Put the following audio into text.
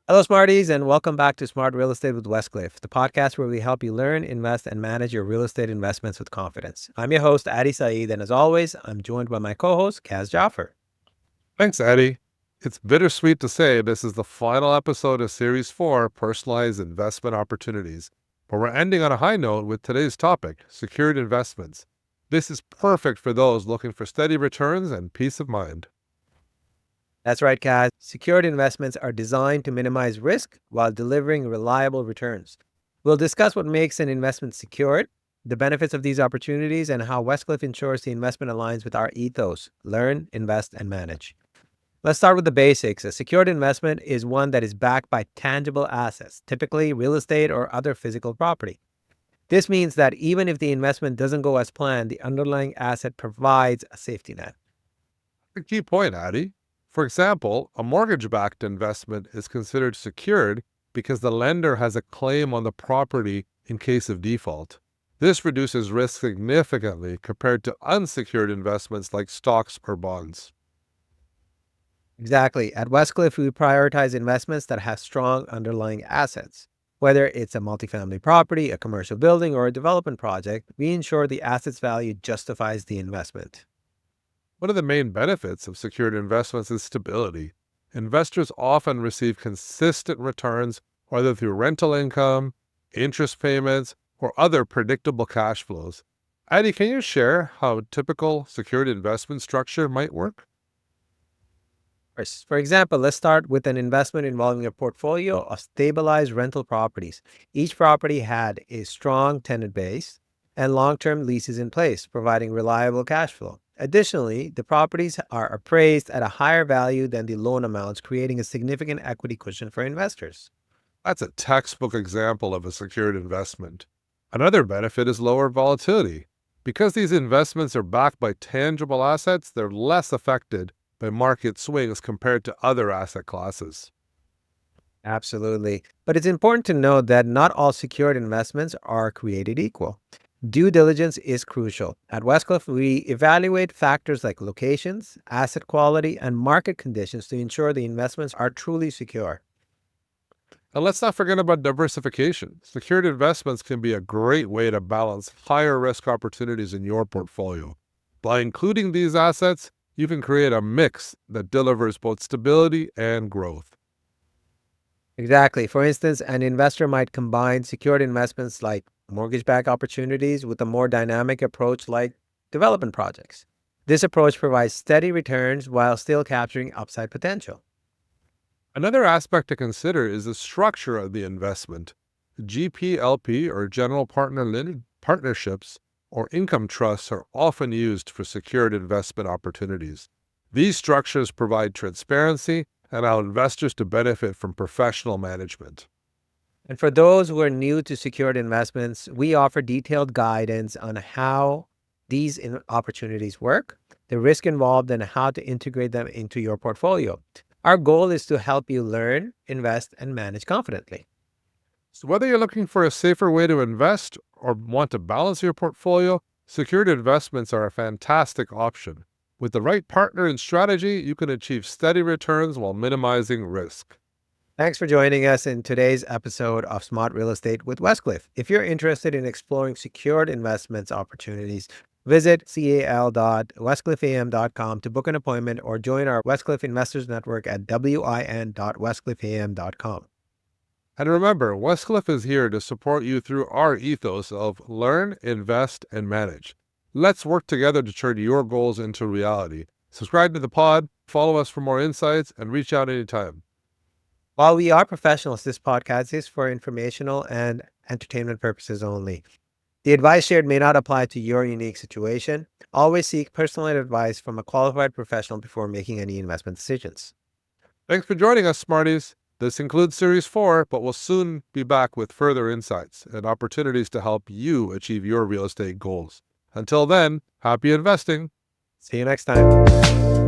Hello, Smarties, and welcome back to Smart Real Estate with Westcliff, the podcast where we help you learn, invest, and manage your real estate investments with confidence. I'm your host, Addy Saeed, and as always, I'm joined by my co-host, Jaffer. Thanks, Addy. It's bittersweet to say this is the final episode of Series 4, Personalized Investment Opportunities, but we're ending on a high note with today's topic, secured investments. This is perfect for those looking for steady returns and peace of mind. That's right, Kaz. Secured investments are designed to minimize risk while delivering reliable returns. We'll discuss what makes an investment secured, the benefits of these opportunities, and how Westcliff ensures the investment aligns with our ethos: learn, invest, and manage. Let's start with the basics. A secured investment is one that is backed by tangible assets, typically real estate or other physical property. This means that even if the investment doesn't go as planned, the underlying asset provides a safety net. A key point, Addy. For example, a mortgage-backed investment is considered secured because the lender has a claim on the property in case of default. This reduces risk significantly compared to unsecured investments like stocks or bonds. Exactly. At Westcliff, we prioritize investments that have strong underlying assets. Whether it's a multifamily property, a commercial building, or a development project, we ensure the asset's value justifies the investment. One of the main benefits of secured investments is stability. Investors often receive consistent returns, whether through rental income, interest payments, or other predictable cash flows. Addy, can you share how a typical secured investment structure might work? For example, let's start with an investment involving a portfolio of stabilized rental properties. Each property had a strong tenant base and long-term leases in place, providing reliable cash flow. Additionally, the properties are appraised at a higher value than the loan amounts, creating a significant equity cushion for investors. That's a textbook example of a secured investment. Another benefit is lower volatility. Because these investments are backed by tangible assets, they're less affected by market swings compared to other asset classes. Absolutely. But it's important to note that not all secured investments are created equal. Due diligence is crucial. At Westcliff, we evaluate factors like locations, asset quality, and market conditions to ensure the investments are truly secure. And let's not forget about diversification. Secured investments can be a great way to balance higher risk opportunities in your portfolio. By including these assets, you can create a mix that delivers both stability and growth. Exactly. For instance, an investor might combine secured investments like mortgage-backed opportunities with a more dynamic approach like development projects. This approach provides steady returns while still capturing upside potential. Another aspect to consider is the structure of the investment. GPLP or general partner limited partnerships or income trusts are often used for secured investment opportunities. These structures provide transparency and allow investors to benefit from professional management. And for those who are new to secured investments, we offer detailed guidance on how these opportunities work, the risk involved, and how to integrate them into your portfolio. Our goal is to help you learn, invest, and manage confidently. So whether you're looking for a safer way to invest or want to balance your portfolio, secured investments are a fantastic option. With the right partner and strategy, you can achieve steady returns while minimizing risk. Thanks for joining us in today's episode of Smart Real Estate with Westcliff. If you're interested in exploring secured investments opportunities, visit cal.westcliffam.com to book an appointment or join our Westcliff Investors Network at win.westcliffam.com. And remember, Westcliff is here to support you through our ethos of learn, invest, and manage. Let's work together to turn your goals into reality. Subscribe to the pod, follow us for more insights, and reach out anytime. While we are professionals, this podcast is for informational and entertainment purposes only. The advice shared may not apply to your unique situation. Always seek personalized advice from a qualified professional before making any investment decisions. Thanks for joining us, Smarties. This includes Series 4, but we'll soon be back with further insights and opportunities to help you achieve your real estate goals. Until then, happy investing. See you next time.